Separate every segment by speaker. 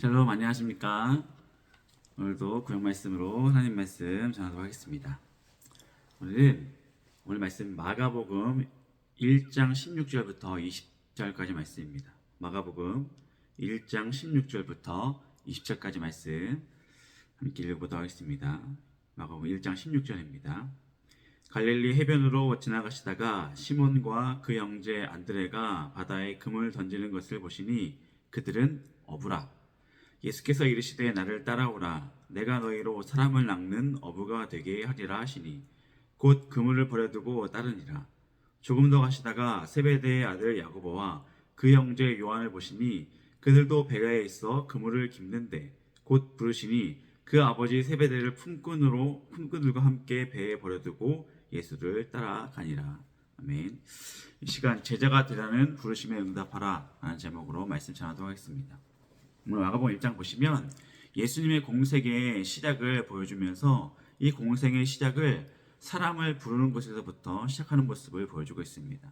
Speaker 1: 샬롬, 안녕하십니까? 오늘도 구약 말씀으로 하나님 말씀 전하도록 하겠습니다. 오늘 말씀 마가복음 1장 16절부터 20절까지 말씀입니다. 마가복음 1장 16절부터 20절까지 말씀 함께 읽어보도록 하겠습니다. 마가복음 1장 16절입니다. 갈릴리 해변으로 지나가시다가 시몬과 그 형제 안드레가 바다에 금을 던지는 것을 보시니 그들은 어부라. 예수께서 이르시되 나를 따라오라. 내가 너희로 사람을 낚는 어부가 되게 하리라 하시니 곧 그물을 버려두고 따르니라. 조금 더 가시다가 세베대의 아들 야고보와 그 형제 요한을 보시니 그들도 배가에 있어 그물을 깁는데 곧 부르시니 그 아버지 세베대를 품꾼들과 함께 배에 버려두고 예수를 따라가니라. 아멘. 이 시간 제자가 되라는 부르심에 응답하라 라는 제목으로 말씀 전하도록 하겠습니다. 오늘 마가복음 1장 보시면 예수님의 공생의 시작을 보여주면서 이 공생의 시작을 사람을 부르는 것에서부터 시작하는 모습을 보여주고 있습니다.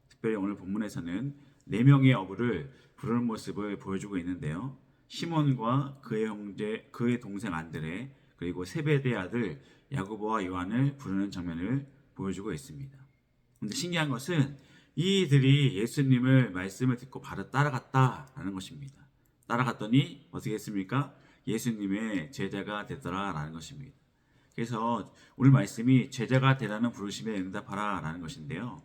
Speaker 1: 특별히 오늘 본문에서는 4명의 어부를 부르는 모습을 보여주고 있는데요. 시몬과 그의 형제, 그의 동생 안드레, 그리고 세베대의 아들 야고보와 요한을 부르는 장면을 보여주고 있습니다. 그런데 신기한 것은 이들이 예수님을 말씀을 듣고 바로 따라갔다라는 것입니다. 따라갔더니 어떻게 했습니까? 예수님의 제자가 되더라라는 것입니다. 그래서 오늘 말씀이 제자가 되라는 부르심에 응답하라라는 것인데요.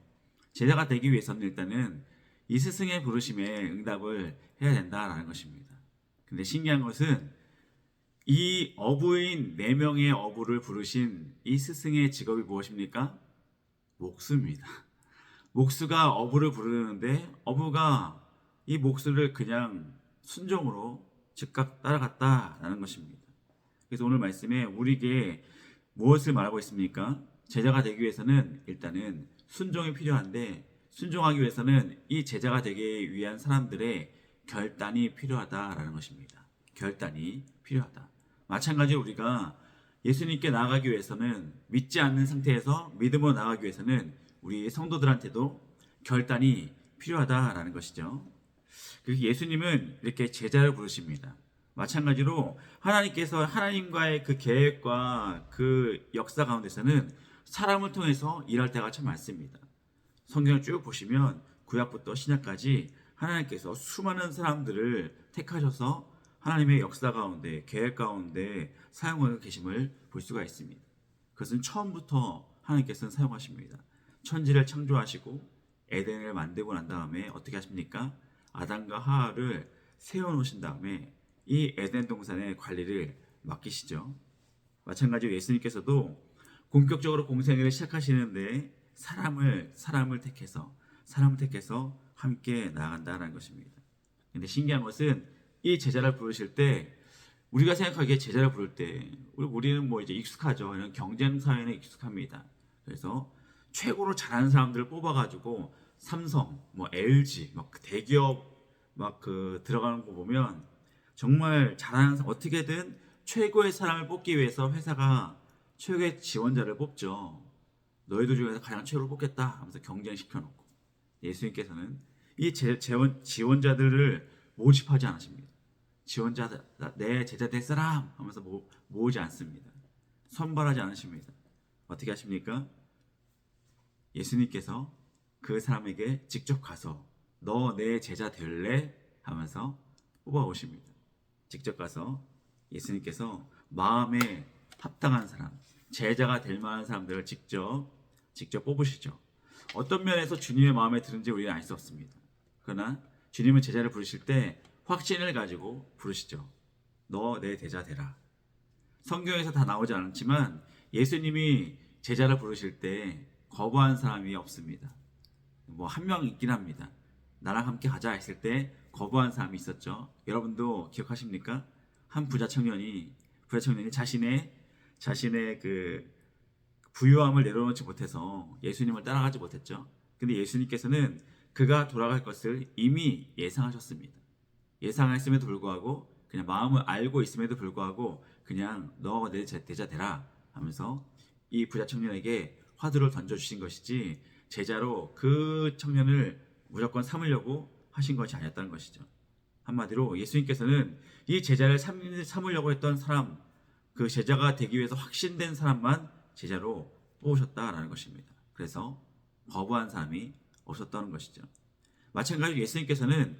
Speaker 1: 제자가 되기 위해서는 일단은 이 스승의 부르심에 응답을 해야 된다라는 것입니다. 근데 신기한 것은 이 어부인 4명의 어부를 부르신 이 스승의 직업이 무엇입니까? 목수입니다. 목수가 어부를 부르는데 어부가 이 목수를 그냥 순종으로 즉각 따라갔다라는 것입니다. 그래서 오늘 말씀에 우리에게 무엇을 말하고 있습니까? 제자가 되기 위해서는 일단은 순종이 필요한데 순종하기 위해서는 이 제자가 되기 위한 사람들의 결단이 필요하다라는 것입니다. 결단이 필요하다. 마찬가지로 우리가 예수님께 나아가기 위해서는 믿지 않는 상태에서 믿음으로 나아가기 위해서는 우리 성도들한테도 결단이 필요하다라는 것이죠. 그래서 예수님은 이렇게 제자를 부르십니다. 마찬가지로 하나님께서 하나님과의 그 계획과 그 역사 가운데서는 사람을 통해서 일할 때가 참 많습니다. 성경을 쭉 보시면 구약부터 신약까지 하나님께서 수많은 사람들을 택하셔서 하나님의 역사 가운데 계획 가운데 사용하고 계심을 볼 수가 있습니다. 그것은 처음부터 하나님께서는 사용하십니다. 천지를 창조하시고 에덴을 만들고 난 다음에 어떻게 하십니까? 아담과 하와를 세워놓으신 다음에 이 에덴 동산의 관리를 맡기시죠. 마찬가지로 예수님께서도 본격적으로 공생애를 시작하시는데 사람을 택해서 함께 나아간다는 것입니다. 근데 신기한 것은 이 제자를 부르실 때 우리가 생각하기에 제자를 부를 때 우리는 뭐 이제 익숙하죠. 이런 경쟁 사회는 익숙합니다. 그래서 최고로 잘하는 사람들을 뽑아가지고 삼성, 뭐 LG, 막 대기업 막 그 들어가는 거 보면 정말 잘하는 사람 어떻게든 최고의 사람을 뽑기 위해서 회사가 최고의 지원자를 뽑죠. 너희들 중에서 가장 최고를 뽑겠다 하면서 경쟁시켜 놓고 예수님께서는 이 지원자들을 모집하지 않으십니다. 지원자 내 제자 될 사람 하면서 모으지 않습니다. 선발하지 않으십니다. 어떻게 하십니까? 예수님께서 그 사람에게 직접 가서 너 내 제자 될래? 하면서 뽑아오십니다. 직접 가서 예수님께서 마음에 합당한 사람, 제자가 될 만한 사람들을 직접 뽑으시죠. 어떤 면에서 주님의 마음에 드는지 우리는 알 수 없습니다. 그러나 주님은 제자를 부르실 때 확신을 가지고 부르시죠. 너 내 제자 되라. 성경에서 다 나오지 않지만 예수님이 제자를 부르실 때 거부한 사람이 없습니다. 뭐 한 명 있긴 합니다. 나랑 함께 가자 했을 때 거부한 사람이 있었죠. 여러분도 기억하십니까? 한 부자 청년이 자신의 그 부유함을 내려놓지 못해서 예수님을 따라가지 못했죠. 근데 예수님께서는 그가 돌아갈 것을 이미 예상하셨습니다. 예상했음에도 불구하고 그냥 마음을 알고 있음에도 불구하고 그냥 너 내 제자 되라 하면서 이 부자 청년에게 화두를 던져주신 것이지 제자로 그 청년을 무조건 삼으려고 하신 것이 아니었다는 것이죠. 한마디로 예수님께서는 이 제자를 삼으려고 했던 사람, 그 제자가 되기 위해서 확신된 사람만 제자로 뽑으셨다라는 것입니다. 그래서 거부한 사람이 없었다는 것이죠. 마찬가지로 예수님께서는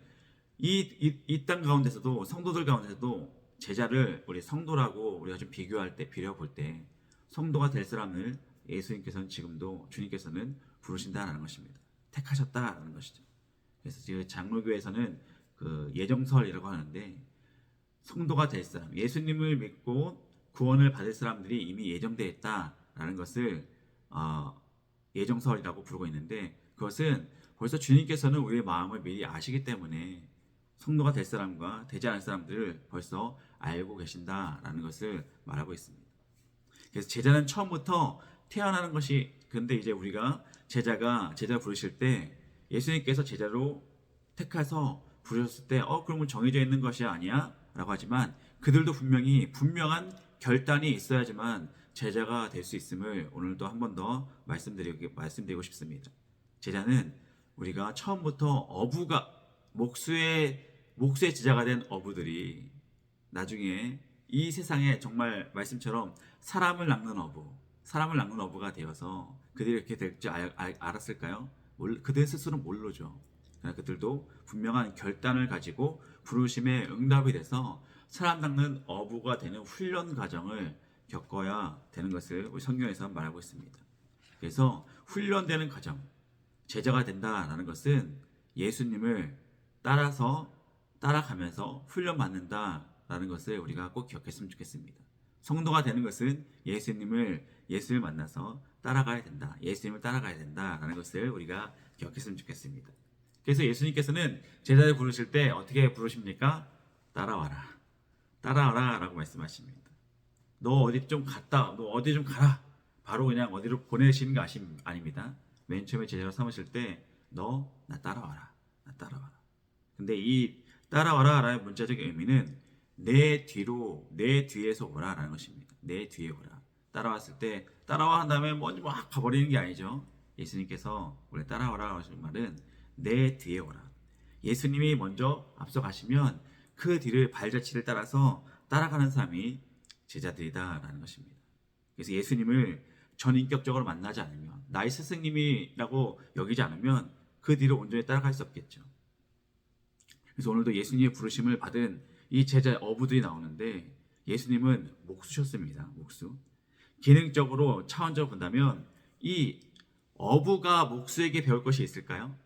Speaker 1: 이 땅 가운데서도, 성도들 가운데서도 제자를 우리 성도라고 우리가 좀 비교할 때, 비려 볼 때 성도가 될 사람을 예수님께서는 지금도, 주님께서는 부르신다라는 것입니다. 택하셨다라는 것이죠. 그래서 지금 장로교에서는 그 예정설이라고 하는데, 성도가 될 사람, 예수님을 믿고 구원을 받을 사람들이 이미 예정되어 있다라는 것을 예정설이라고 부르고 있는데, 그것은 벌써 주님께서는 우리의 마음을 미리 아시기 때문에 성도가 될 사람과 되지 않을 사람들을 벌써 알고 계신다라는 것을 말하고 있습니다. 그래서 제자는 처음부터 태어나는 것이, 근데 이제 우리가 제자 부르실 때 예수님께서 제자로 택해서 부르셨을 때 그러면 정해져 있는 것이 아니야? 라고 하지만 그들도 분명히 분명한 결단이 있어야지만 제자가 될 수 있음을 오늘도 한 번 더 말씀드리고 싶습니다. 제자는 우리가 처음부터 목수의 제자가 된 어부들이 나중에 이 세상에 정말 말씀처럼 사람을 낚는 어부가 되어서 그들이 이렇게 될 줄 알았을까요? 그들 스스로는 모르죠. 그러나 그들도 분명한 결단을 가지고 부르심에 응답이 돼서 사람 낚는 어부가 되는 훈련 과정을 겪어야 되는 것을 우리 성경에서 말하고 있습니다. 그래서 훈련되는 과정, 제자가 된다라는 것은 예수님을 따라가면서 훈련받는다라는 것을 우리가 꼭 기억했으면 좋겠습니다. 성도가 되는 것은 예수님을 만나서 따라가야 된다. 예수님을 따라가야 된다라는 것을 우리가 기억했으면 좋겠습니다. 그래서 예수님께서는 제자를 부르실 때 어떻게 부르십니까? 따라와라. 따라와라 라고 말씀하십니다. 너 어디 좀 가라. 바로 그냥 어디로 보내시는 거 아닙니다. 맨 처음에 제자로 삼으실 때 너 나 따라와라. 나 따라와라. 근데 이 따라와라 라는 문자적 의미는 내 뒤에서 오라 라는 것입니다. 내 뒤에 오라. 따라왔을 때 따라와 한 다음에 먼저 막 가버리는 게 아니죠. 예수님께서 원래 따라와라 하시는 말은 내 뒤에 오라. 예수님이 먼저 앞서 가시면 그 뒤를 발자취를 따라서 따라가는 사람이 제자들이다라는 것입니다. 그래서 예수님을 전인격적으로 만나지 않으면, 나의 스승님이라고 여기지 않으면 그 뒤를 온전히 따라갈 수 없겠죠. 그래서 오늘도 예수님의 부르심을 받은 이 제자 어부들이 나오는데, 예수님은 목수셨습니다. 목수. 기능적으로 차원적으로 본다면 이 어부가 목수에게 배울 것이 있을까요?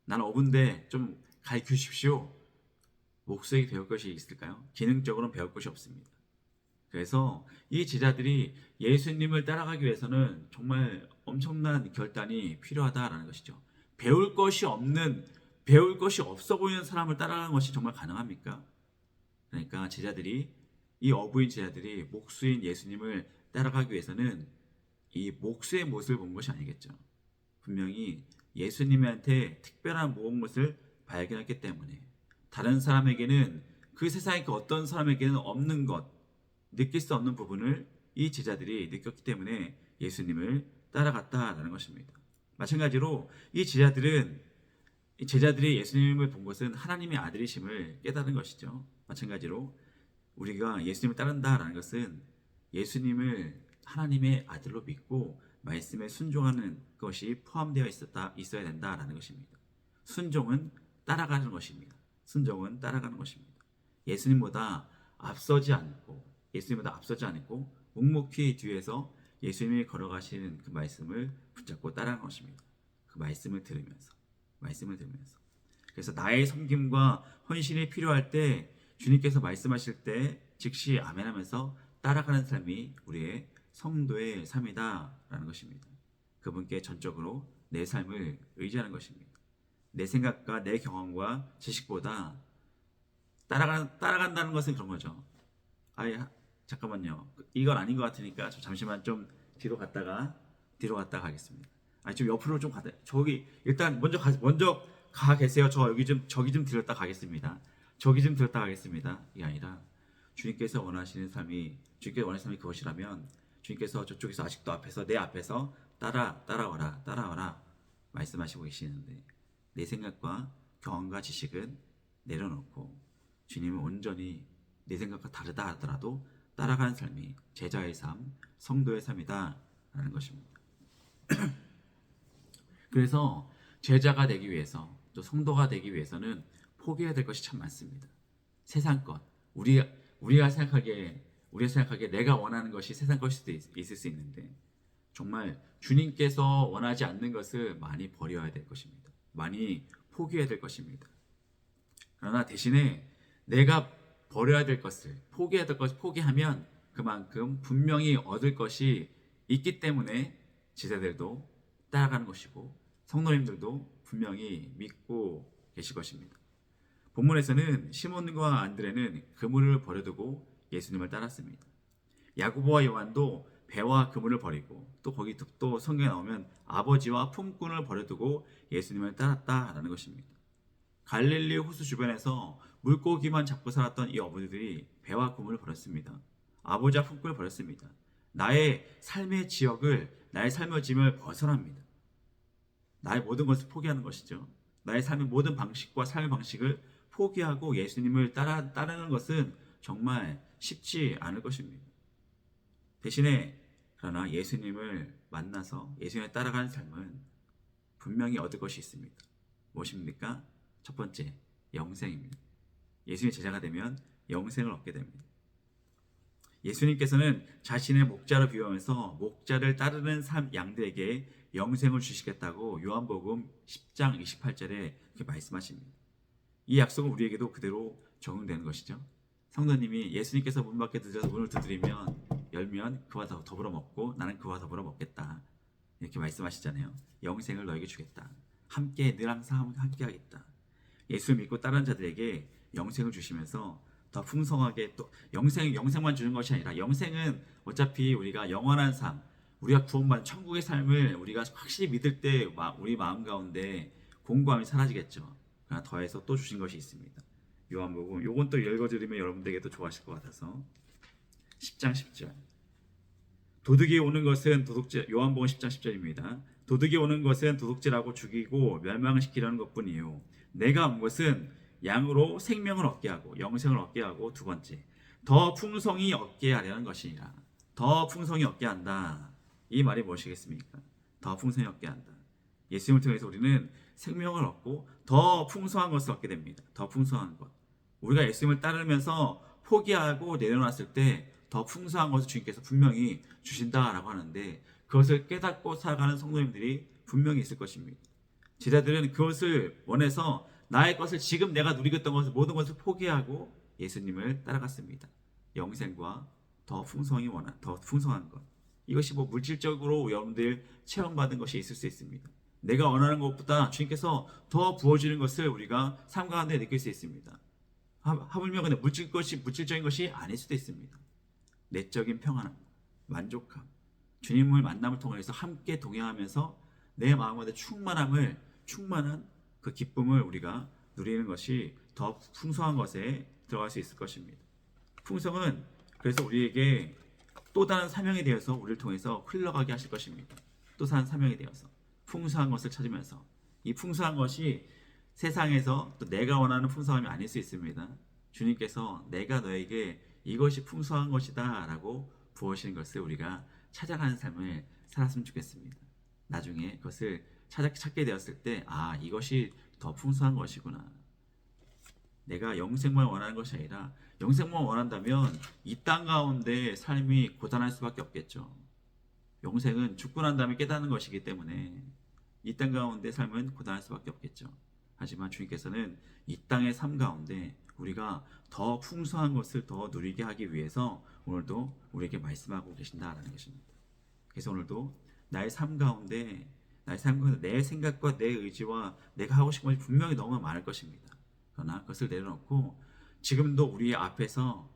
Speaker 1: 나는 어부인데 좀 가르쳐 주십시오. 목수에게 배울 것이 있을까요? 기능적으로는 배울 것이 없습니다. 그래서 이 제자들이 예수님을 따라가기 위해서는 정말 엄청난 결단이 필요하다라는 것이죠. 배울 것이 없어 보이는 사람을 따라가는 것이 정말 가능합니까? 그러니까 이 어부인 제자들이 목수인 예수님을 따라가기 위해서는 이 목수의 모습을 본 것이 아니겠죠. 분명히 예수님한테 특별한 무엇을 발견했기 때문에, 다른 사람에게는, 그 세상의 그 어떤 사람에게는 없는 것, 느낄 수 없는 부분을 이 제자들이 느꼈기 때문에 예수님을 따라갔다라는 것입니다. 마찬가지로 이 제자들이 예수님을 본 것은 하나님의 아들이심을 깨달은 것이죠. 마찬가지로 우리가 예수님을 따른다라는 것은 예수님을 하나님의 아들로 믿고 말씀에 순종하는 것이 포함되어 있어야 된다라는 것입니다. 순종은 따라가는 것입니다. 예수님보다 앞서지 않고 묵묵히 뒤에서 예수님이 걸어가시는 그 말씀을 붙잡고 따라가는 것입니다. 그 말씀을 들으면서. 그래서 나의 섬김과 헌신이 필요할 때, 주님께서 말씀하실 때 즉시 아멘하면서 따라가는 삶이 우리의 성도의 삶이다라는 것입니다. 그분께 전적으로 내 삶을 의지하는 것입니다. 내 생각과 내 경험과 지식보다 따라간다는 것은 그런 거죠. 잠깐만요. 이건 아닌 것 같으니까 저 잠시만 좀 뒤로 갔다가 가겠습니다. 좀 옆으로 좀 가다. 저기 일단 먼저 가 계세요. 저기 좀 들었다 가겠습니다. 이게 아니라 주님께서 원하시는 삶이 그것이라면, 주님께서 저쪽에서 아직도 내 앞에서 따라와라 말씀하시고 계시는데, 내 생각과 경험과 지식은 내려놓고 주님을 온전히 내 생각과 다르다 하더라도 따라가는 삶이 제자의 삶, 성도의 삶이다 라는 것입니다. 그래서 제자가 되기 위해서 또 성도가 되기 위해서는 포기해야 될 것이 참 많습니다. 세상 것, 우리가 생각하기에 내가 원하는 것이 세상 것일 수도 있을 수 있는데 정말 주님께서 원하지 않는 것을 많이 버려야 될 것입니다. 많이 포기해야 될 것입니다. 그러나 대신에 내가 버려야 될 것을 포기해야 될 것을 포기하면 그만큼 분명히 얻을 것이 있기 때문에 제자들도 따라가는 것이고 성도님들도 분명히 믿고 계실 것입니다. 본문에서는 시몬과 안드레는 그물을 버려두고 예수님을 따랐습니다. 야고보와 요한도 배와 그물을 버리고 또 거기 또 성경에 나오면 아버지와 품꾼을 버려두고 예수님을 따랐다라는 것입니다. 갈릴리 호수 주변에서 물고기만 잡고 살았던 이 어부들이 배와 그물을 버렸습니다. 아버지와 품꾼을 버렸습니다. 나의 삶의 지역을, 나의 삶의 짐을 벗어납니다. 나의 모든 것을 포기하는 것이죠. 나의 삶의 모든 방식과 삶의 방식을 포기하고 예수님을 따르는 것은 정말 쉽지 않을 것입니다. 대신에 그러나 예수님을 만나서 예수님을 따라가는 삶은 분명히 얻을 것이 있습니다. 무엇입니까? 첫 번째, 영생입니다. 예수님의 제자가 되면 영생을 얻게 됩니다. 예수님께서는 자신의 목자로 비유하면서 목자를 따르는 양들에게 영생을 주시겠다고 요한복음 10장 28절에 이렇게 말씀하십니다. 이 약속은 우리에게도 그대로 적용되는 것이죠. 성도님이 예수님께서 문 밖에 들어서 문을 열면 그와 더불어 먹고 나는 그와 더불어 먹겠다 이렇게 말씀하시잖아요. 영생을 너에게 주겠다. 함께 늘 항상 함께 하겠다. 예수를 믿고 따르는 자들에게 영생을 주시면서 더 풍성하게 또 영생만 주는 것이 아니라 영생은 어차피 우리가 영원한 삶, 우리가 구원받은 천국의 삶을 우리가 확실히 믿을 때 우리 마음 가운데 공고함이 사라지겠죠. 그러나 더해서 또 주신 것이 있습니다. 요한복음 요건 또 읽어드리면 여러분들에게도 좋아하실 것 같아서 10장 10절 도둑이 오는 것은 요한복음 10장 10절입니다. 도둑이 오는 것은 도둑질하고 죽이고 멸망시키려는 것뿐이요 내가 온 것은 양으로 생명을 얻게 하고 영생을 얻게 하고 두 번째 더 풍성히 얻게 하려는 것이니라. 더 풍성히 얻게 한다. 이 말이 무엇이겠습니까? 더 풍성히 얻게 한다. 예수님을 통해서 우리는 생명을 얻고 더 풍성한 것을 얻게 됩니다. 더 풍성한 것. 우리가 예수님을 따르면서 포기하고 내려놨을 때 더 풍성한 것을 주님께서 분명히 주신다라고 하는데 그것을 깨닫고 살아가는 성도님들이 분명히 있을 것입니다. 제자들은 그것을 원해서 나의 것을 지금 내가 누리고 있던 것을 모든 것을 포기하고 예수님을 따라갔습니다. 영생과 더 풍성한 것. 이것이 물질적으로 여러분들 체험받은 것이 있을 수 있습니다. 내가 원하는 것보다 주님께서 더 부어주는 것을 우리가 삶 가운데 느낄 수 있습니다. 하물며 근데 물질적인 것이 아닐 수도 있습니다. 내적인 평안함, 만족함, 주님을 만남을 통해서 함께 동행하면서 내 마음 가운데 충만한 그 기쁨을 우리가 누리는 것이 더 풍성한 것에 들어갈 수 있을 것입니다. 풍성은 그래서 우리에게 또 다른 사명에 대해서 우리를 통해서 흘러가게 하실 것입니다. 또 다른 사명에 대해서 풍성한 것을 찾으면서 이 풍성한 것이 세상에서 또 내가 원하는 풍성함이 아닐 수 있습니다. 주님께서 내가 너에게 이것이 풍성한 것이다 라고 부어주시는 것을 우리가 찾아가는 삶을 살았으면 좋겠습니다. 나중에 그것을 찾게 되었을 때 이것이 더 풍성한 것이구나. 내가 영생만 원하는 것이 아니라 영생만 원한다면 이 땅 가운데 삶이 고단할 수밖에 없겠죠. 영생은 죽고 난 다음에 깨닫는 것이기 때문에 이 땅 가운데 삶은 고단할 수밖에 없겠죠. 하지만 주님께서는 이 땅의 삶 가운데 우리가 더 풍성한 것을 더 누리게 하기 위해서 오늘도 우리에게 말씀하고 계신다라는 것입니다. 그래서 오늘도 나의 삶 가운데 내 생각과 내 의지와 내가 하고 싶은 것이 분명히 너무 많을 것입니다. 그러나 그것을 내려놓고 지금도 우리 앞에서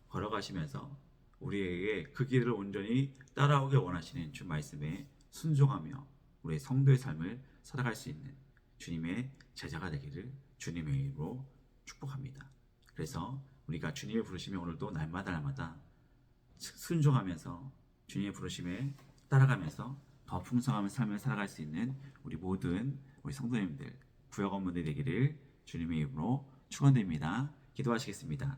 Speaker 1: 걸어가시면서 우리에게 그 길을 온전히 따라오길 원하시는 주 말씀에 순종하며 우리의 성도의 삶을 살아갈 수 있는 주님의 제자가 되기를 주님의 이름으로 축복합니다. 그래서 우리가 주님의 부르심에 오늘도 날마다 순종하면서 주님의 부르심에 따라가면서 더 풍성한 삶을 살아갈 수 있는 우리 모든 우리 성도님들, 부역 업무들 되기를 주님의 이름으로 축원드립니다. 기도하시겠습니다.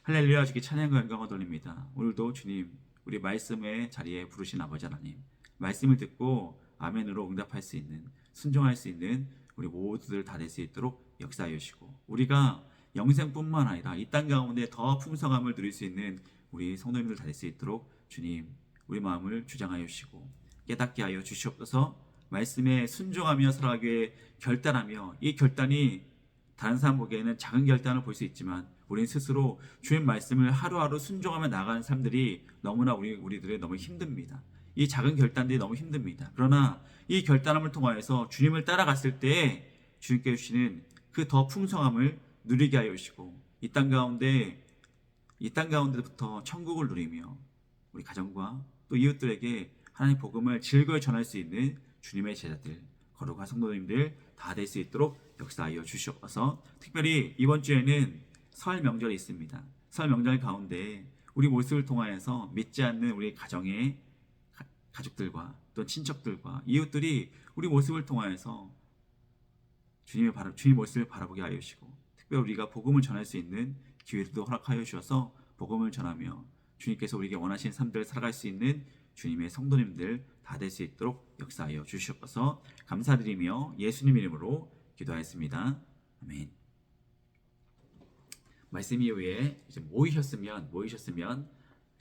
Speaker 1: 할렐루야. 주께 찬양과 영광을 돌립니다. 오늘도 주님 우리 말씀의 자리에 부르신 아버지 하나님, 말씀을 듣고 아멘으로 응답할 수 있는, 순종할 수 있는 우리 모두들 다 될 수 있도록 역사하여 주시고, 우리가 영생뿐만 아니라 이 땅 가운데 더 풍성함을 누릴 수 있는 우리 성도님들 다 될 수 있도록 주님 우리 마음을 주장하여 주시고 깨닫게 하여 주시옵소서. 말씀에 순종하며 살아가기에 결단하며, 이 결단이 다른 사람 보기에는 작은 결단을 볼 수 있지만 우리는 스스로 주님 말씀을 하루하루 순종하며 나가는 사람들이 너무나 우리들의 너무 힘듭니다. 이 작은 결단들이 너무 힘듭니다. 그러나 이 결단함을 통하여서 주님을 따라갔을 때 주님께 주시는 그 더 풍성함을 누리게 하여 주시고, 이 땅 가운데부터 천국을 누리며 우리 가정과 또 이웃들에게 하나님 복음을 즐거이 전할 수 있는 주님의 제자들, 거룩한 성도님들 다 될 수 있도록 역사하여 주시옵소서. 특별히 이번 주에는 설 명절이 있습니다. 설 명절 가운데 우리 모습을 통하여서 믿지 않는 우리 가정의 가족들과 또 친척들과 이웃들이 우리 모습을 통하여서 주님 모습을 바라보게 하여 주시고, 특별히 우리가 복음을 전할 수 있는 기회도 허락하여 주셔서 복음을 전하며 주님께서 우리에게 원하시는 삶들을 살아갈 수 있는 주님의 성도님들 다 될 수 있도록 역사하여 주시옵소서. 감사드리며 예수님 이름으로 기도하였습니다. 아멘. 말씀 이후에 이제 모이셨으면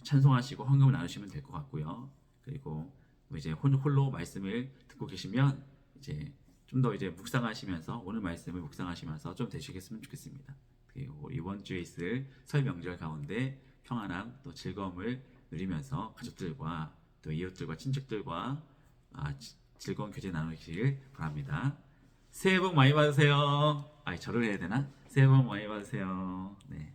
Speaker 1: 찬송하시고 헌금을 나누시면 될 것 같고요. 그리고 이제 홀로 말씀을 듣고 계시면 이제 좀 더 이제 묵상하시면서, 오늘 말씀을 묵상하시면서 좀 되시겠으면 좋겠습니다. 그리고 이번 주에 있을 설 명절 가운데 평안함 또 즐거움을 누리면서 가족들과 또 이웃들과 친척들과 즐거운 교제 나누시길 바랍니다. 새해 복 많이 받으세요. 절을 해야 되나? 새해 복 많이 받으세요. 네.